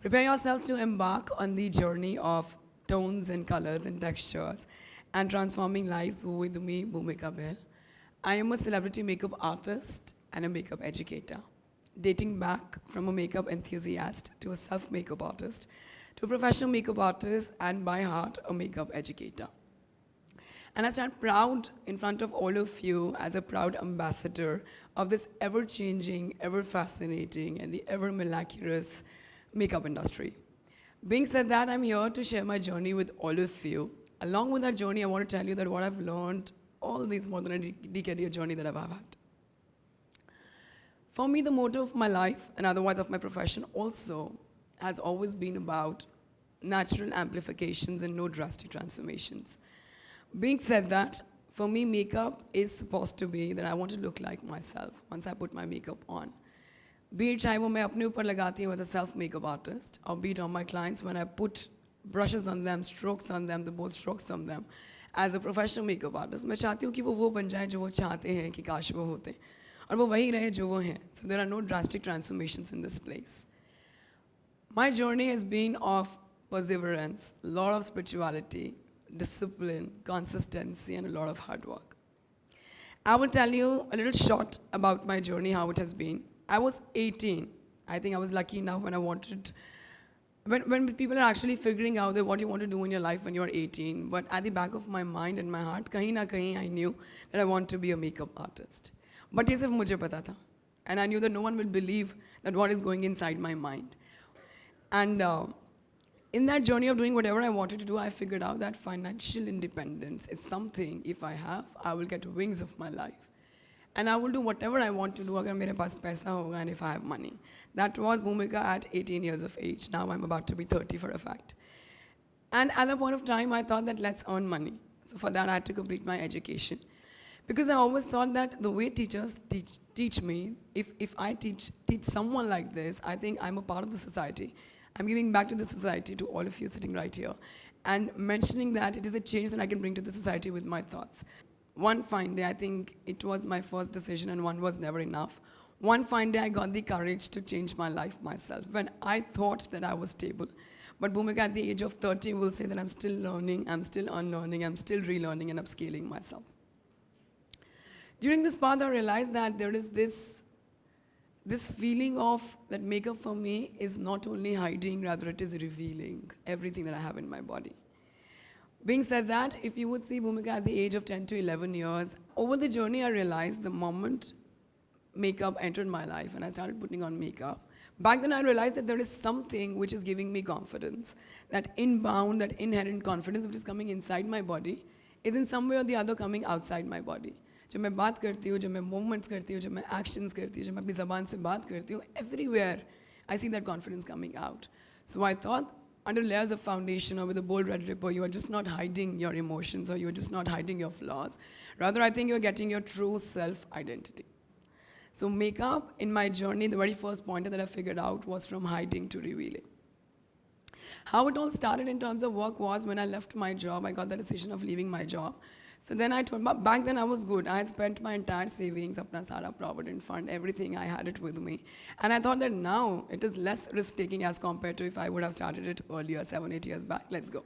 Prepare yourselves to embark on the journey of tones and colors and textures and transforming lives with me, Bhumika Bahl. I am a celebrity makeup artist and a makeup educator, dating back from a makeup enthusiast to a self-makeup artist, to a professional makeup artist and by heart a makeup educator. And I stand proud in front of all of you as a proud ambassador of this ever-changing, ever-fascinating, and the ever-miraculous makeup industry. Being said that, I'm here to share my journey with all of you. Along with that journey, I want to tell you that what I've learned all these more than a decade journey that I've had. For me, the motto of my life, and otherwise of my profession also, has always been about natural amplifications and no drastic transformations. Being said that, for me, makeup is supposed to be that I want to look like myself once I put my makeup on. Be it चाहे वो मैं अपने ऊपर लगाती हूँ as a self makeup artist, or be it on my clients when I put brushes on them, strokes on them, the bold strokes on them, as a professional makeup artist, मैं चाहती हूँ कि वो बन जाए जो वो चाहते हैं कि काश वो होते, और वो वही रहे जो वो हैं. So there are no drastic transformations in this place. My journey has been of perseverance, a lot of spirituality, discipline, consistency, and a lot of hard work. I will tell you a little short about my journey, how it has been. I was 18. I think I was lucky enough when I wanted, when people are actually figuring out that what you want to do in your life when you're 18. But at the back of my mind and my heart, kahin na kahin, I knew that I want to be a makeup artist. But ये सिर्फ मुझे पता था. And I knew that no one will believe that what is going inside my mind. And in that journey of doing whatever I wanted to do, I figured out that financial independence is something, if I have, I will get wings of my life. And I will do whatever I want to do agar mere paas paisa hoga and if I have money. That was Bhumika at 18 years of age. Now I'm about to be 30 for a fact. And at that point of time, I thought that let's earn money. So for that, I had to complete my education. Because I always thought that the way teachers teach me, if I teach someone like this, I think I'm a part of the society. I'm giving back to the society, to all of you sitting right here, and mentioning that it is a change that I can bring to the society with my thoughts. One fine day, I think it was my first decision and one was never enough. One fine day, I got the courage to change my life myself when I thought that I was stable. But Bhumika, at the age of 30, will say that I'm still learning, I'm still unlearning, I'm still relearning and upscaling myself. During this path, I realized that there is this feeling of that makeup for me is not only hiding, rather it is revealing everything that I have in my body. Being said that, if you would see Bhumika at the age of 10 to 11 years, over the journey I realized the moment makeup entered my life and I started putting on makeup, back then I realized that there is something which is giving me confidence. That inbound, that inherent confidence which is coming inside my body is in some way or the other coming outside my body. जब मैं बात करती हूँ, जब मैं movements करती हूँ, जब मैं actions करती हूँ, जब मैं अपनी ज़बान से बात करती हूँ, everywhere I see that confidence coming out. So I thought, under layers of foundation or with a bold red lip, you are just not hiding your emotions or you are just not hiding your flaws. Rather, I think you are getting your true self-identity. So makeup, in my journey, the very first pointer that I figured out was from hiding to revealing. How it all started in terms of work was when I left my job, I got the decision of leaving my job. So then I told, but back then I was good. I had spent my entire savings, apna sara provident fund, everything, I had it with me. And I thought that now it is less risk-taking as compared to if I would have started it earlier, 7, 8 years back. Let's go.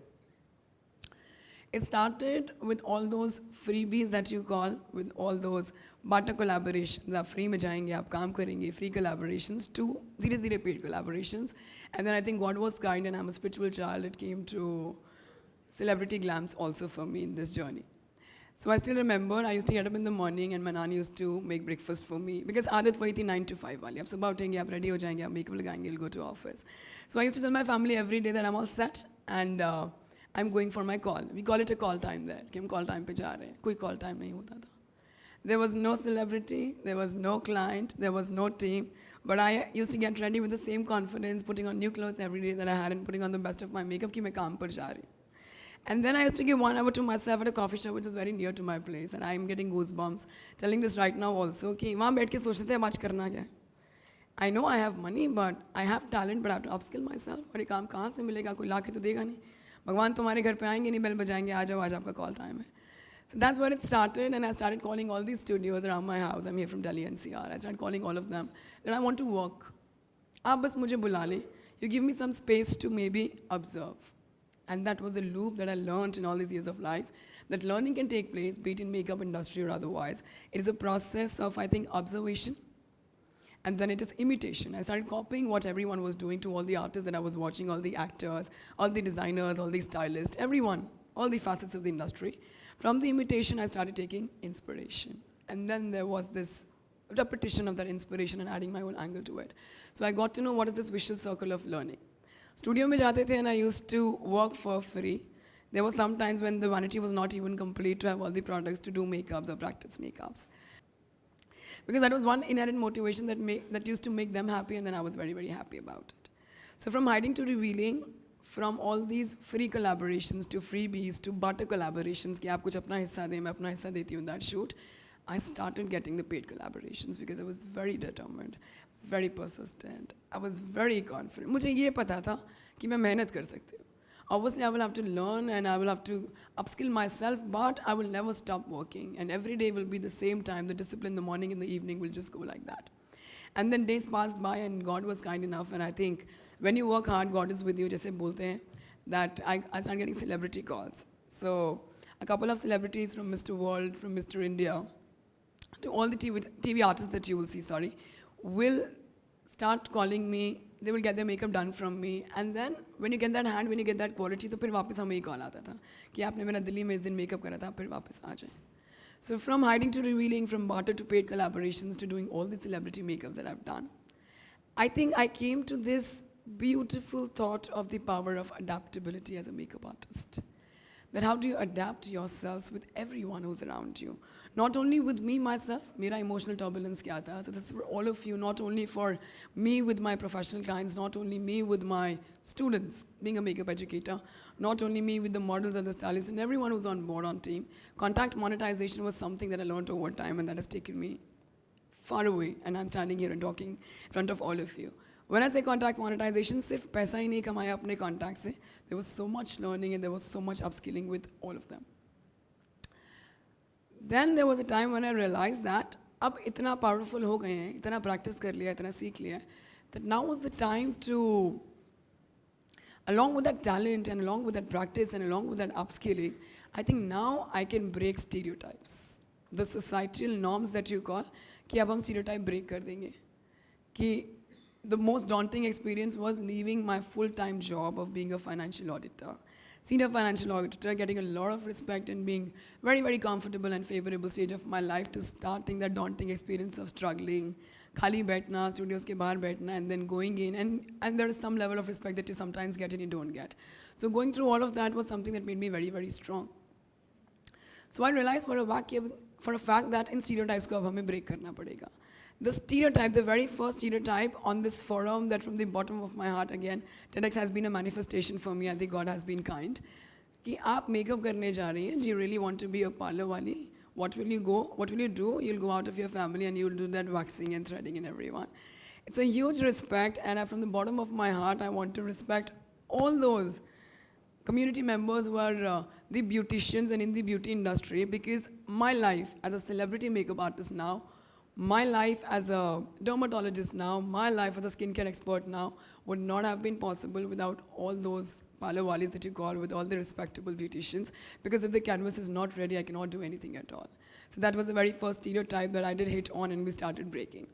It started with all those freebies that you call, with all those barter collaborations. आप free में जाएंगे, आप काम करेंगे, free collaborations, to धीरे-धीरे paid collaborations. And then I think God was kind and I'm a spiritual child. It came to celebrity glams also for me in this journey. So I still remember I used to get up in the morning and my nan used to make breakfast for me because आदत वही थी 9 to 5 वाली. आप सुबह उठेंगे, आप ready हो जाएंगे, आप makeup लगाएंगे, you'll go to office. So I used to tell my family every day that I'm all set and I'm going for my call. We call it a call time there. कि हम call time पे जा रहे हैं. कोई call time नहीं होता था. There was no celebrity, there was no client, there was no team. But I used to get ready with the same confidence, putting on new clothes every day that I had and putting on the best of my makeup कि मैं काम पर जा रही हूँ. And then I used to give 1 hour to myself at a coffee shop which is very near to my place. And I'm getting goosebumps telling this right now also कि वहाँ बैठ के सोचते थे अब आज करना क्या है. I know I have money but I have talent but I have to upskill myself. और ये काम कहाँ से मिलेगा, कोई ला के तो देगा नहीं. भगवान तुम्हारे घर पे आएंगे नहीं, बेल बजाएंगे, आ जाओ आज आपका कॉल टाइम है. So that's where it started, and I started calling all these studios around my house. I'm here from Delhi NCR. I started calling all of them that I want to work. आप बस मुझे बुला लें, You give me some space to maybe observe. And that was a loop that I learned in all these years of life, that learning can take place, be it in makeup industry or otherwise. It is a process of, I think, observation, and then it is imitation. I started copying what everyone was doing to all the artists that I was watching, all the actors, all the designers, all the stylists, everyone, all the facets of the industry. From the imitation, I started taking inspiration. And then there was this repetition of that inspiration and adding my own angle to it. So I got to know what is this vicious circle of learning. Studio mein jaate the and I used to work for free. There were some times when the vanity was not even complete to have all the products to do makeups or practice makeups. Because that was one inherent motivation that used to make them happy, and then I was very, very happy about it. So from hiding to revealing, from all these free collaborations to freebies to butter collaborations, कि आप कुछ अपना हिस्सा दें, मैं अपना हिस्सा देती हूँ that shoot, I started getting the paid collaborations because I was very determined, I was very persistent, I was very confident. मुझे ये पता था कि मैं मेहनत कर सकती हूँ. Obviously, I will have to learn and I will have to upskill myself, but I will never stop working. And every day will be the same time. The discipline in the morning and the evening will just go like that. And then days passed by and God was kind enough. And I think when you work hard, God is with you. Jaise bolte hain, that I started getting celebrity calls. So a couple of celebrities from Mr. World, from Mr. India, to all the TV artists that you will see, will start calling me. They will get their makeup done from me, and then when you get that hand, when you get that quality, तो फिर वापस हमें ही call आता था कि आपने मेरा दिल्ली में इस दिन मेकअप करा था, फिर वापस आ जाए. So from hiding to revealing, from barter to paid collaborations to doing all the celebrity makeups that I've done, I think I came to this beautiful thought of the power of adaptability as a makeup artist. That how do you adapt yourselves with everyone who's around you? Not only with me, myself, mera emotional turbulence kya tha. So this is for all of you, not only for me with my professional clients, not only me with my students, being a makeup educator, not only me with the models and the stylists and everyone who's on board on team. Contact monetization was something that I learned over time, and that has taken me far away, and I'm standing here and talking in front of all of you. When I say contact monetization, सिर्फ पैसा ही नहीं कमाया अपने contact से. There was so much learning and there was so much upskilling with all of them. Then there was a time when I realized that अब इतना powerful हो गए हैं, इतना practice कर लिया, इतना सीख लिया, that now was the time to, along with that talent and along with that practice and along with that upskilling, I think now I can break stereotypes. The societal norms that you call, कि अब हम stereotype break कर देंगे. कि the most daunting experience was leaving my full-time job of being a financial auditor. Senior financial auditor, getting a lot of respect and being very, very comfortable and favorable stage of my life, to starting that daunting experience of struggling, khali baithna, studios ke bahar baithna, and then going in, and there is some level of respect that you sometimes get and you don't get. So going through all of that was something that made me very, very strong. So I realized for a fact that in stereotypes ko ab hame break karna padega. The stereotype, the very first stereotype on this forum, that from the bottom of my heart, again, TEDx has been a manifestation for me. I think God has been kind. कि आप makeup करने जा रही हैं, do you really want to be a parlor wali? What will you do? You'll go out of your family and you'll do that waxing and threading and everyone. It's a huge respect, and from the bottom of my heart, I want to respect all those community members who are the beauticians and in the beauty industry, because my life as a celebrity makeup artist now, my life as a dermatologist now, my life as a skincare expert now would not have been possible without all those parlor walis that you call, with all the respectable beauticians, because if the canvas is not ready, I cannot do anything at all. So that was the very first stereotype that I did hit on and we started breaking.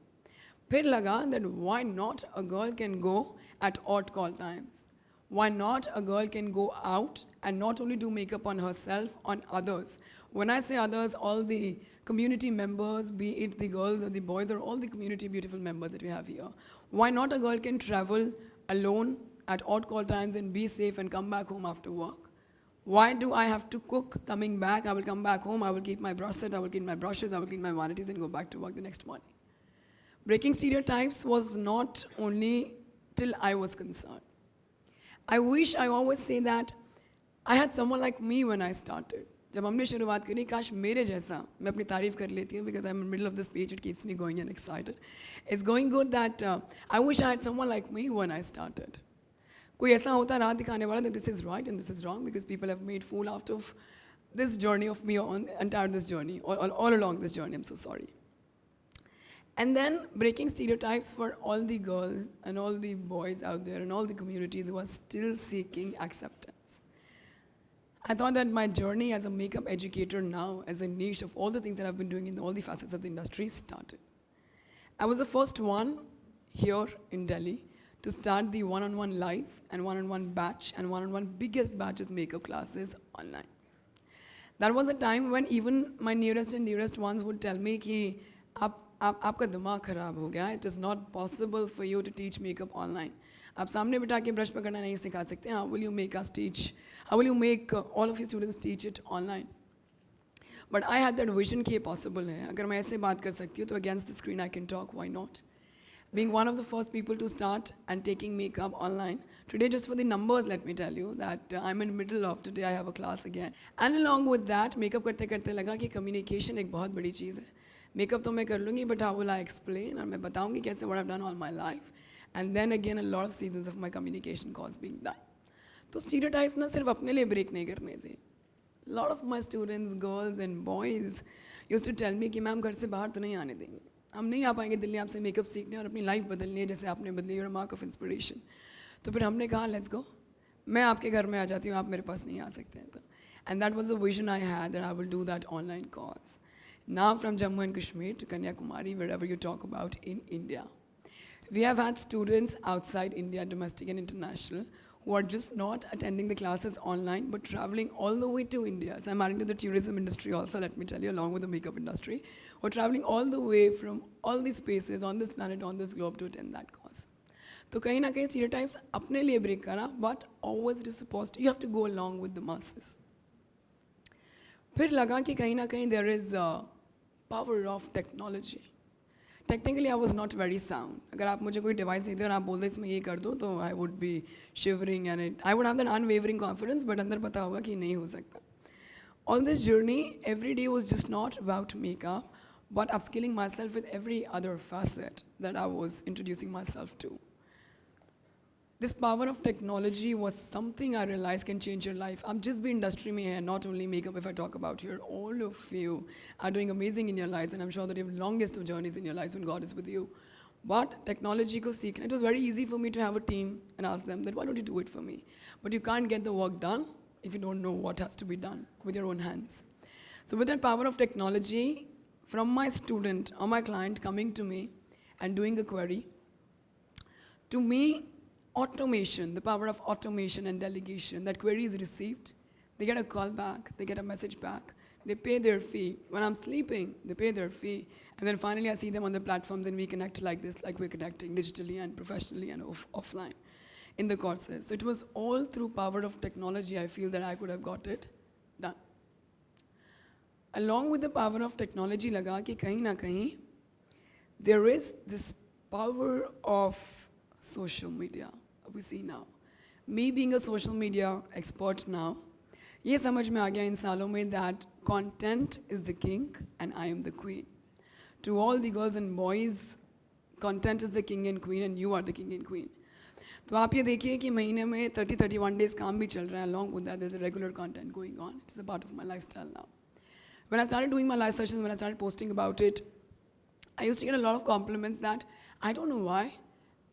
Phir laga that why not a girl can go at odd call times? Why not a girl can go out and not only do makeup on herself, on others? When I say others, all the community members, be it the girls or the boys or all the community beautiful members that we have here. Why not a girl can travel alone at odd call times and be safe and come back home after work? Why do I have to cook coming back? I will come back home, I will keep my brush set, I will clean my brushes, I will clean my vanities and go back to work the next morning. Breaking stereotypes was not only till I was concerned. I wish, I always say that I had someone like me when I started. जब हमने शुरुआत करी, काश मेरे जैसा, मैं अपनी तारीफ कर लेती हूँ, because I'm in the middle of the speech, it keeps me going and excited. It's going good that I wish I had someone like me when I started. कोई ऐसा होता राह दिखाने वाला that this is right and this is wrong, because people have made fool out of this journey of me on entire this journey, all along this journey, I'm so sorry. And then breaking stereotypes for all the girls and all the boys out there and all the communities who are still seeking acceptance. I thought that my journey as a makeup educator now, as a niche of all the things that I've been doing in all the facets of the industry, started. I was the first one here in Delhi to start the one-on-one live and one-on-one batch and one-on-one biggest batches makeup classes online. That was a time when even my nearest and dearest ones would tell me कि आपका दिमाग खराब हो गया. It is not possible for you to teach makeup online. आप सामने बिठा के ब्रश पकड़ना नहीं सिखा सकते. How will you make us teach? How will you make all of your students teach it online? But I had that vision कि ये possible है. अगर मैं ऐसे बात कर सकती हूँ तो against the screen I can talk. Why not? Being one of the first people to start and taking makeup online. Today, just for the numbers, let me tell you that I'm in the middle of today I have a class again. And along with that, makeup करते करते लगा कि communication एक बहुत बड़ी चीज़ है. Makeup तो मैं कर लूँगी, but how will I explain? और मैं बताऊँगी कैसे what I've done all my life. And then again, a lot of seasons of my communication course being done. तो stereotypes ना सिर्फ अपने लिए break नहीं करने थे. A lot of my students, girls and boys used to tell me कि ma'am घर से बाहर तो नहीं आने देंगे. हम नहीं आ पाएंगे दिल्ली आपसे मेकअप सीखने और अपनी लाइफ बदलनी है जैसे आपने बदली और मार्क ऑफ इंस्पिरेशन. तो फिर हमने कहा लेट्स गो. मैं आपके घर में आ जाती हूँ, आप मेरे पास नहीं आ सकते हैं. तो and that was a vision I had that I will do that online course. Now from Jammu and Kashmir to Kanyakumari, wherever you talk about in India. We have had students outside India, domestic and international, who are just not attending the classes online, but traveling all the way to India. So I'm adding to the tourism industry also, let me tell you, along with the makeup industry, who are traveling all the way from all these spaces on this planet, on this globe to attend that course. So kahin na kahin stereotypes apne liye break kara, but always it is supposed to, you have to go along with the masses. फिर लगा कि कहीं ना कहीं there is a power of technology. Technically, I was not very sound. अगर आप मुझे कोई device दे दो और आप बोल दो इसमें ये कर दो तो I would be shivering and I would have that unwavering confidence, but अंदर पता होगा कि नहीं हो सकता. On this journey, every day was just not about makeup, but upskilling myself with every other facet that I was introducing myself to. This power of technology was something I realized can change your life. I'm just being industry में है, not only makeup if I talk about here. All of you are doing amazing in your lives, and I'm sure that you have the longest of journeys in your lives when God is with you. But technology को सीखना, it was very easy for me to have a team and ask them that why don't you do it for me? But you can't get the work done if you don't know what has to be done with your own hands. So with that power of technology, from my student or my client coming to me and doing a query, to me, automation, the power of automation and delegation, that query is received, they get a call back, they get a message back, they pay their fee. When I'm sleeping, they pay their fee. And then finally I see them on the platforms and we connect like this, like we're connecting digitally and professionally and offline in the courses. So it was all through power of technology I feel that I could have got it done. Along with the power of technology, laga ki kahin na kahin, there is this power of social media. We see now. Me being a social media expert now, ये समझ में आ गया इन सालों में that content is the king and I am the queen. To all the girls and boys, content is the king and queen and you are the king and queen. तो आप ये देखिए कि महीने में 30-31 days काम भी चल रहा है. Along with that, there's a regular content going on. It's a part of my lifestyle now. When I started doing my live sessions, when I started posting about it, I used to get a lot of compliments that I don't know why,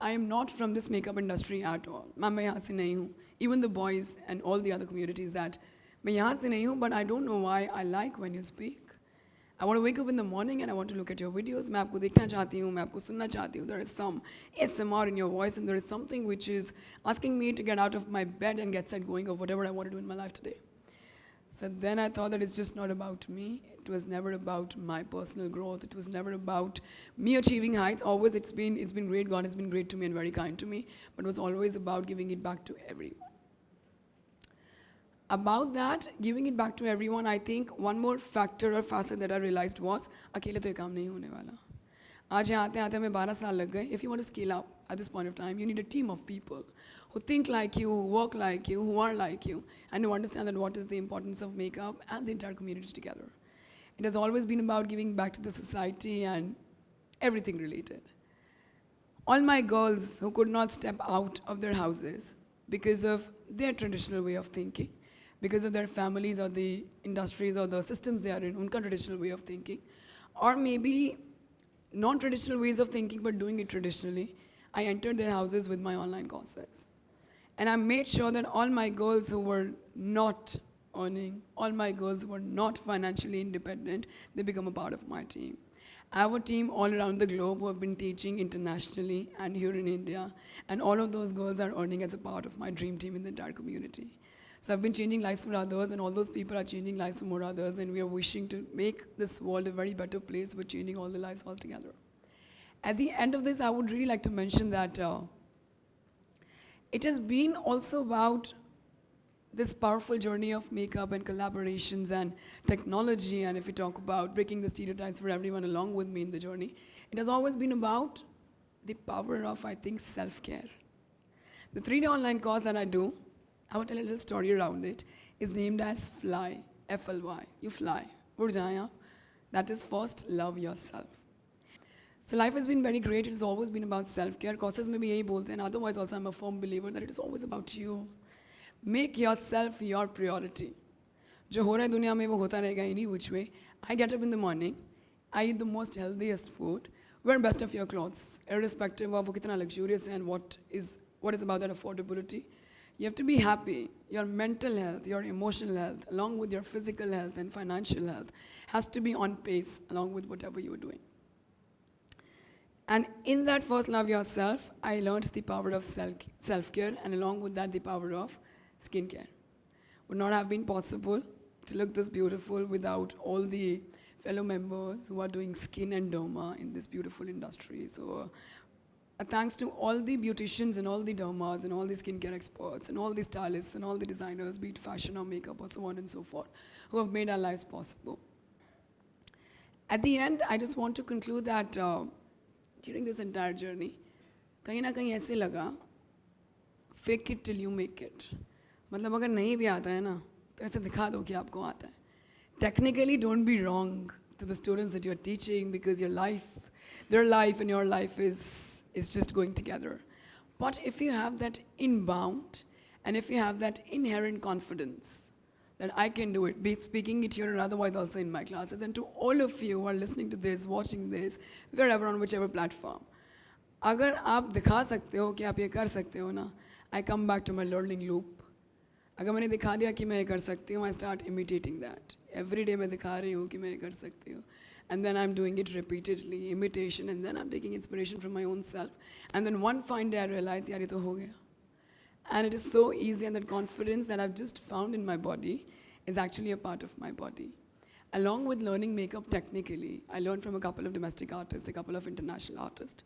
I am not from this makeup industry at all. मैं यहाँ से नहीं हूँ. Even the boys and all the other communities that मैं यहाँ से नहीं हूँ, but I don't know why I like when you speak. I want to wake up in the morning and I want to look at your videos. मैं आपको देखना चाहती हूँ, मैं आपको सुनना चाहती हूँ. There is some ASMR in your voice and there is something which is asking me to get out of my bed and get set going of whatever I want to do in my life today. So then I thought that it's just not about me. It was never about my personal growth. It was never about me achieving heights. Always it's been great. God has been great to me and very kind to me. But it was always about giving it back to everyone. About that, giving it back to everyone, I think one more factor or facet that I realized was, अकेले तो ये काम नहीं होने वाला. आज यहाँ आते आते हमें 12 साल लग गए. If you want to scale up at this point of time, you need a team of people who think like you, who work like you, who are like you, and who understand that what is the importance of makeup and the entire community together. It has always been about giving back to the society and everything related. All my girls who could not step out of their houses because of their traditional way of thinking, because of their families or the industries or the systems they are in, unka traditional way of thinking, or maybe non-traditional ways of thinking but doing it traditionally, I entered their houses with my online courses. And I made sure that all my girls who were not earning, all my girls who were not financially independent, they become a part of my team. I have a team all around the globe who have been teaching internationally and here in India, and all of those girls are earning as a part of my dream team in the entire community. So I've been changing lives for others, and all those people are changing lives for more others, and we are wishing to make this world a very better place by changing all the lives altogether. At the end of this, I would really like to mention that it has been also about this powerful journey of makeup and collaborations and technology, and if we talk about breaking the stereotypes for everyone along with me in the journey, it has always been about the power of, I think, self-care. The 3-day online course that I do, I will tell a little story around it, is named as Fly, F-L-Y. You fly. Ud jaye aap. That is first, love yourself. So life has been very great. It has always been about self-care. Courses में भी यही बोलते हैं. Otherwise, also, I'm a firm believer that it is always about you. Make yourself your priority. जो हो रहा है दुनिया में वो होता रहेगा any which way. I get up in the morning. I eat the most healthiest food. Wear best of your clothes, irrespective of वो कितना luxurious है and what is about that affordability. You have to be happy. Your mental health, your emotional health, along with your physical health and financial health, has to be on pace along with whatever you're doing. And in that first love yourself, I learned the power of self-care, and along with that, the power of skincare. Would not have been possible to look this beautiful without all the fellow members who are doing skin and derma in this beautiful industry. So thanks to all the beauticians and all the dermas and all the skincare experts and all the stylists and all the designers, be it fashion or makeup or so on and so forth, who have made our lives possible. At the end, I just want to conclude that during this entire journey, कहीं ना कहीं ऐसे लगा, fake it till you make it. मतलब अगर नहीं भी आता है ना, तो ऐसे दिखा दो कि आपको आता है. Technically, don't be wrong to the students that you're teaching, because your life, their life and your life is just going together. But if you have that inbound, and if you have that inherent confidence that I can do it, be it speaking it here or otherwise also in my classes, and to all of you who are listening to this, watching this, wherever, on whichever platform, अगर आप दिखा सकते हो कि आप ये कर सकते हो ना, I come back to my learning loop. अगर मैंने दिखा दिया कि मैं ये कर सकती हूँ, I start imitating that. Every day मैं दिखा रही हूँ कि मैं ये कर सकती हूँ. And then I'm doing it repeatedly, imitation, and then I'm taking inspiration from my own self. And then one fine day I realize, यार ये तो हो गया. And it is so easy, and that confidence that I've just found in my body is actually a part of my body. Along with learning makeup technically, I learned from a couple of domestic artists, a couple of international artists.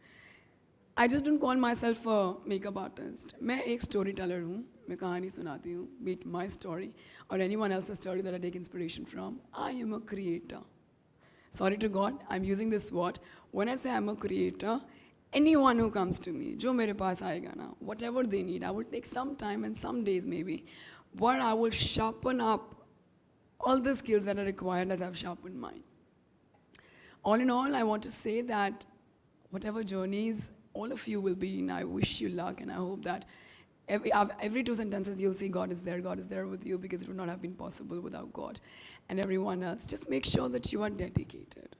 I just don't call myself a makeup artist. मैं एक storyteller हूँ, मैं कहानी सुनाती हूँ, be it my story or anyone else's story that I take inspiration from. I am a creator. Sorry to God, I'm using this word. When I say I'm a creator, anyone who comes to me, जो मेरे पास आएगा ना, whatever they need, I will take some time and some days maybe, where I will sharpen up all the skills that are required as I've sharpened mine. All in all, I want to say that whatever journeys all of you will be in, I wish you luck, and I hope that every 2 sentences you'll see God is there with you, because it would not have been possible without God and everyone else. Just make sure that you are dedicated.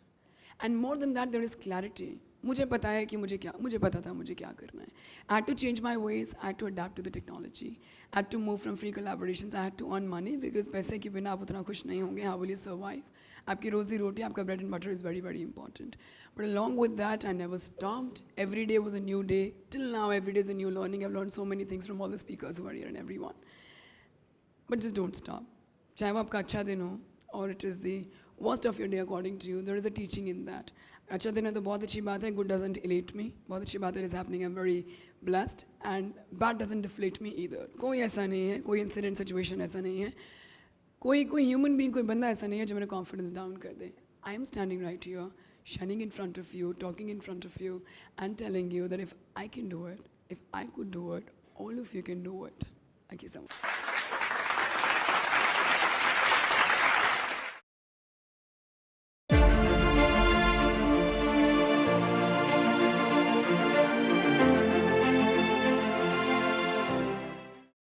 And more than that, there is clarity. मुझे पता है कि मुझे पता था मुझे क्या करना है. I had to change my ways, I had to adapt to the technology. I had to move from free collaborations, I had to earn money, because पैसे के बिना आप उतना खुश नहीं होंगे. How will you survive? आपकी रोजी रोटी, आपका bread and butter is very, very important. But along with that, I never stopped. Every day was a new day. Till now, every day is a new learning. I've learned so many things from all the speakers who are here and everyone. But just don't stop. चाहे वो आपका अच्छा दिन हो, or it is the worst of your day according to you, there is a teaching in that. अच्छा दिन है तो बहुत अच्छी बात है. Good doesn't elate me. बहुत अच्छी बात है is happening. I'm very blessed. And bad doesn't deflate me either. कोई ऐसा नहीं है, कोई incident situation ऐसा नहीं है. कोई human being, कोई बंदा ऐसा नहीं है जो मेरा confidence down कर दे. I am standing right here, shining in front of you, talking in front of you, and telling you that if I can do it, if I could do it, all of you can do it. Thank you so much.